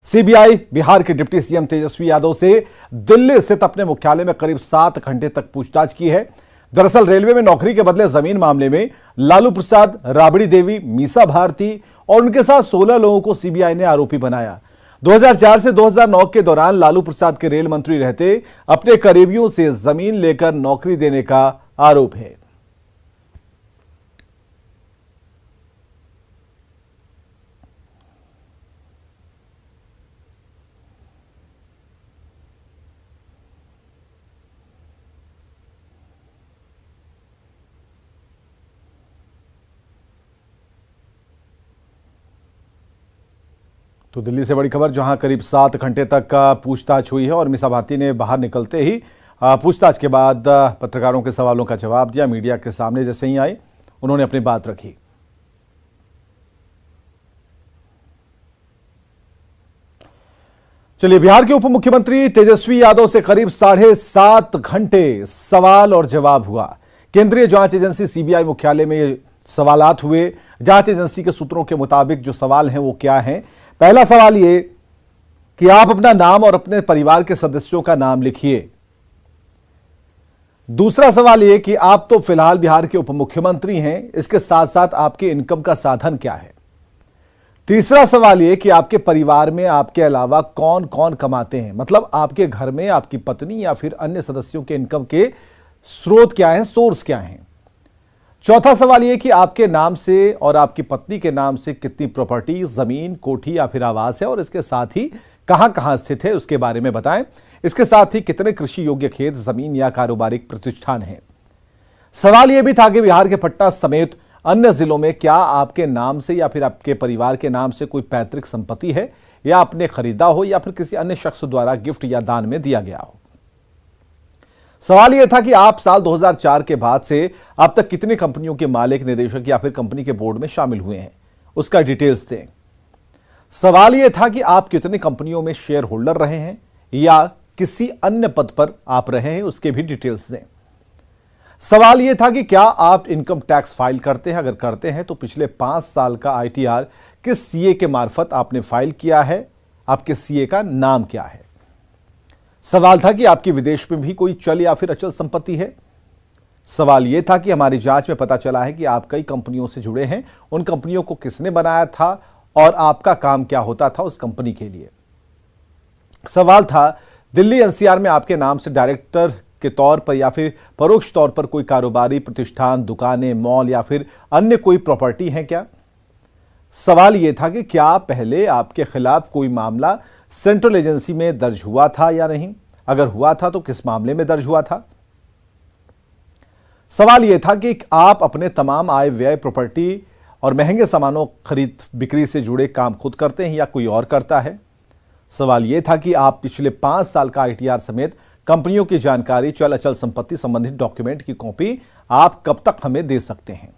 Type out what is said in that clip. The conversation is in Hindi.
सीबीआई बिहार के डिप्टी सीएम तेजस्वी यादव से दिल्ली स्थित अपने मुख्यालय में करीब 7 घंटे तक पूछताछ की है। दरअसल रेलवे में नौकरी के बदले जमीन मामले में लालू प्रसाद, राबड़ी देवी, मीसा भारती और उनके साथ 16 लोगों को सीबीआई ने आरोपी बनाया। 2004 से 2009 के दौरान लालू प्रसाद के रेल मंत्री रहते अपने करीबियों से जमीन लेकर नौकरी देने का आरोप है। तो दिल्ली से बड़ी खबर, जहां करीब 7 घंटे तक पूछताछ हुई है और मीसा भारती ने बाहर निकलते ही पूछताछ के बाद पत्रकारों के सवालों का जवाब दिया। मीडिया के सामने जैसे ही आई उन्होंने अपनी बात रखी। चलिए, बिहार के उप मुख्यमंत्री तेजस्वी यादव से करीब 7.5 घंटे सवाल और जवाब हुआ। केंद्रीय जांच एजेंसी सीबीआई मुख्यालय में सवालात हुए। जांच एजेंसी के सूत्रों के मुताबिक जो सवाल हैं वो क्या हैं? पहला सवाल ये कि आप अपना नाम और अपने परिवार के सदस्यों का नाम लिखिए। दूसरा सवाल ये कि आप तो फिलहाल बिहार के उप मुख्यमंत्री हैं, इसके साथ साथ आपके इनकम का साधन क्या है? तीसरा सवाल ये कि आपके परिवार में आपके अलावा कौन कौन कमाते हैं, मतलब आपके घर में आपकी पत्नी या फिर अन्य सदस्यों के इनकम के स्रोत क्या हैं, सोर्स क्या हैं? चौथा सवाल यह कि आपके नाम से और आपकी पत्नी के नाम से कितनी प्रॉपर्टी, जमीन, कोठी या फिर आवास है और इसके साथ ही कहां कहां स्थित है उसके बारे में बताएं। इसके साथ ही कितने कृषि योग्य खेत, जमीन या कारोबारिक प्रतिष्ठान हैं। सवाल यह भी था कि बिहार के पटना समेत अन्य जिलों में क्या आपके नाम से या फिर आपके परिवार के नाम से कोई पैतृक संपत्ति है, या आपने खरीदा हो या फिर किसी अन्य शख्स द्वारा गिफ्ट या दान में दिया गया हो। सवाल यह था कि आप साल 2004 के बाद से अब तक कितनी कंपनियों के मालिक, निदेशक या फिर कंपनी के बोर्ड में शामिल हुए हैं, उसका डिटेल्स दें। सवाल यह था कि आप कितनी कंपनियों में शेयर होल्डर रहे हैं या किसी अन्य पद पर आप रहे हैं, उसके भी डिटेल्स दें। सवाल यह था कि क्या आप इनकम टैक्स फाइल करते हैं, अगर करते हैं तो पिछले 5 साल का आईटीआर किस सीए के मार्फत आपने फाइल किया है, आपके सीए का नाम क्या है। सवाल था कि आपकी विदेश में भी कोई चल या फिर अचल संपत्ति है। सवाल यह था कि हमारी जांच में पता चला है कि आप कई कंपनियों से जुड़े हैं, उन कंपनियों को किसने बनाया था और आपका काम क्या होता था उस कंपनी के लिए। सवाल था दिल्ली एनसीआर में आपके नाम से डायरेक्टर के तौर पर या फिर परोक्ष तौर पर कोई कारोबारी प्रतिष्ठान, दुकानें, मॉल या फिर अन्य कोई प्रॉपर्टी है क्या। सवाल यह था कि क्या पहले आपके खिलाफ कोई मामला सेंट्रल एजेंसी में दर्ज हुआ था या नहीं, अगर हुआ था तो किस मामले में दर्ज हुआ था। सवाल यह था कि आप अपने तमाम आय व्यय, प्रॉपर्टी और महंगे सामानों खरीद बिक्री से जुड़े काम खुद करते हैं या कोई और करता है। सवाल यह था कि आप पिछले 5 साल का आईटीआर समेत कंपनियों की जानकारी, चल अचल संपत्ति संबंधित डॉक्यूमेंट की कॉपी आप कब तक हमें दे सकते हैं।